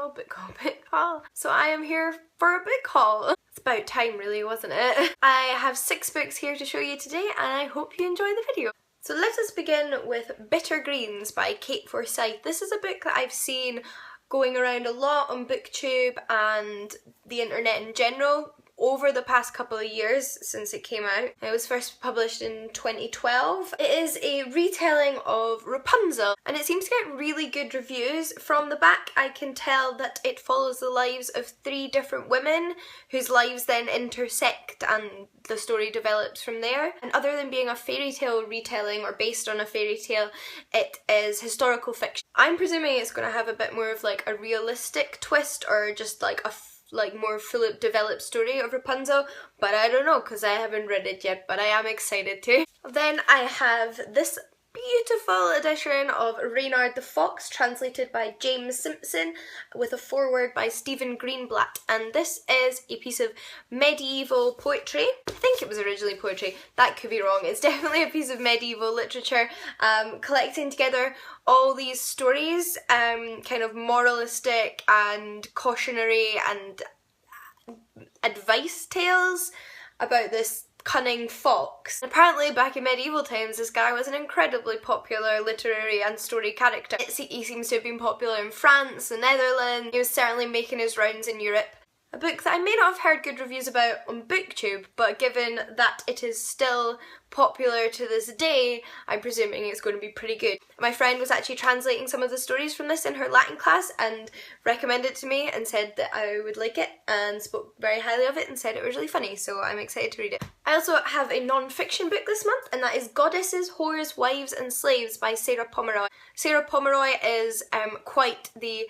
book haul. So I am here for a book haul. It's about time really, wasn't it? I have 6 books here to show you today and I hope you enjoy the video. So let us begin with Bitter Greens by Kate Forsyth. This is a book that I've seen going around a lot on BookTube and the internet in general over the past couple of years since it came out. It was first published in 2012. It is a retelling of Rapunzel and it seems to get really good reviews. From the back I can tell that it follows the lives of 3 different women whose lives then intersect and the story develops from there. And other than being a fairy tale retelling or based on a fairy tale, it is historical fiction. I'm presuming it's going to have a bit more of like a realistic twist or just like a more fully developed story of Rapunzel, but I don't know because I haven't read it yet, but I am excited to. Then I have this beautiful edition of Reynard the Fox, translated by James Simpson, with a foreword by Stephen Greenblatt, and this is a piece of medieval poetry. I think it was originally poetry, that could be wrong. It's definitely a piece of medieval literature, collecting together all these stories, kind of moralistic and cautionary and advice tales about this cunning fox. Apparently back in medieval times this guy was an incredibly popular literary and story character. He seems to have been popular in France, the Netherlands. He was certainly making his rounds in Europe. A book that I may not have heard good reviews about on BookTube, but given that it is still popular to this day, I'm presuming it's going to be pretty good. My friend was actually translating some of the stories from this in her Latin class and recommended it to me and said that I would like it and spoke very highly of it and said it was really funny, so I'm excited to read it. I also have a non-fiction book this month, and that is Goddesses, Whores, Wives and Slaves by Sarah Pomeroy. Sarah Pomeroy is quite the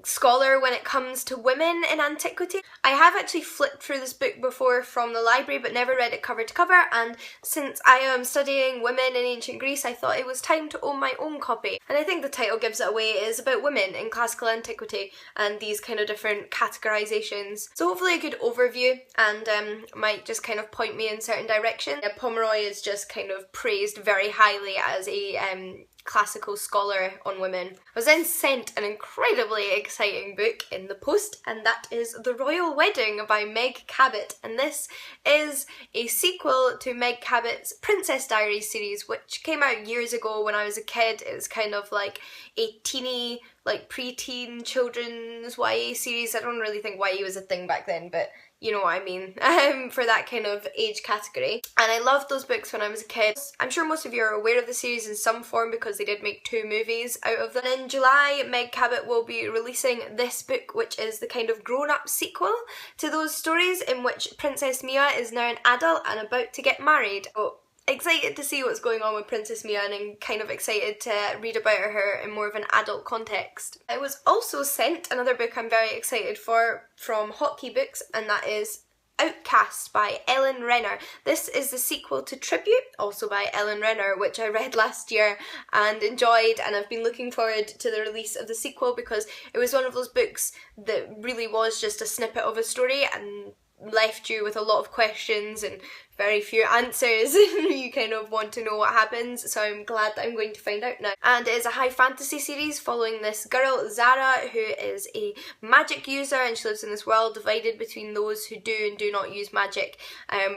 scholar when it comes to women in antiquity. I have actually flipped through this book before from the library but never read it cover to cover, and since I am studying women in ancient Greece I thought it was time to own my own copy. And I think the title gives it away. It is about women in classical antiquity and these kind of different categorizations. So hopefully a good overview and might just kind of point me in certain direction. Pomeroy is just kind of praised very highly as a classical scholar on women. I was then sent an incredibly exciting book in the post, and that is The Royal Wedding by Meg Cabot, and this is a sequel to Meg Cabot's Princess Diaries series, which came out years ago when I was a kid. It was kind of like a teeny, like pre-teen children's YA series. I don't really think YA was a thing back then, but you know what I mean, for that kind of age category. And I loved those books when I was a kid. I'm sure most of you are aware of the series in some form because they did make 2 movies out of them. And in July, Meg Cabot will be releasing this book, which is the kind of grown-up sequel to those stories, in which Princess Mia is now an adult and about to get married. So excited to see what's going on with Princess Mia and kind of excited to read about her in more of an adult context. I was also sent another book I'm very excited for from Hotkey Books, and that is Outcaste by Ellen Renner. This is the sequel to Tribute, also by Ellen Renner, which I read last year and enjoyed, and I've been looking forward to the release of the sequel because it was one of those books that really was just a snippet of a story and left you with a lot of questions and very few answers. You kind of want to know what happens, so I'm glad that I'm going to find out now. And it is a high fantasy series following this girl, Zara, who is a magic user, and she lives in this world divided between those who do and do not use magic,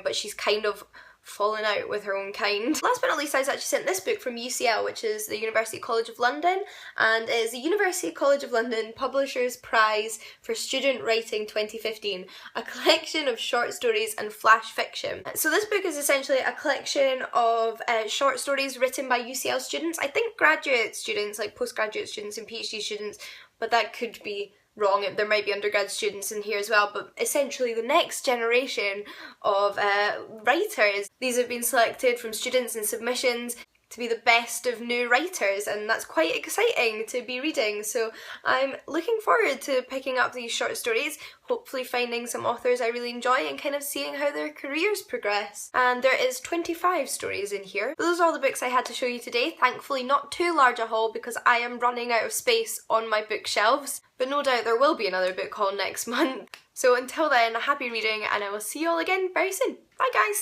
but she's kind of fallen out with her own kind. Last but not least, I was actually sent this book from UCL, which is the University College of London, and it is the University College of London Publishers Prize for Student Writing 2015, a collection of short stories and flash fiction. So this book is essentially a collection of short stories written by UCL students. I think graduate students, like postgraduate students and PhD students, but that could be wrong. There might be undergrad students in here as well, but essentially the next generation of writers. These have been selected from students and submissions to be the best of new writers, and that's quite exciting to be reading. So I'm looking forward to picking up these short stories, hopefully finding some authors I really enjoy and kind of seeing how their careers progress. And there is 25 stories in here. But those are all the books I had to show you today. Thankfully not too large a haul because I am running out of space on my bookshelves, but no doubt there will be another book haul next month. So until then, happy reading, and I will see you all again very soon. Bye guys!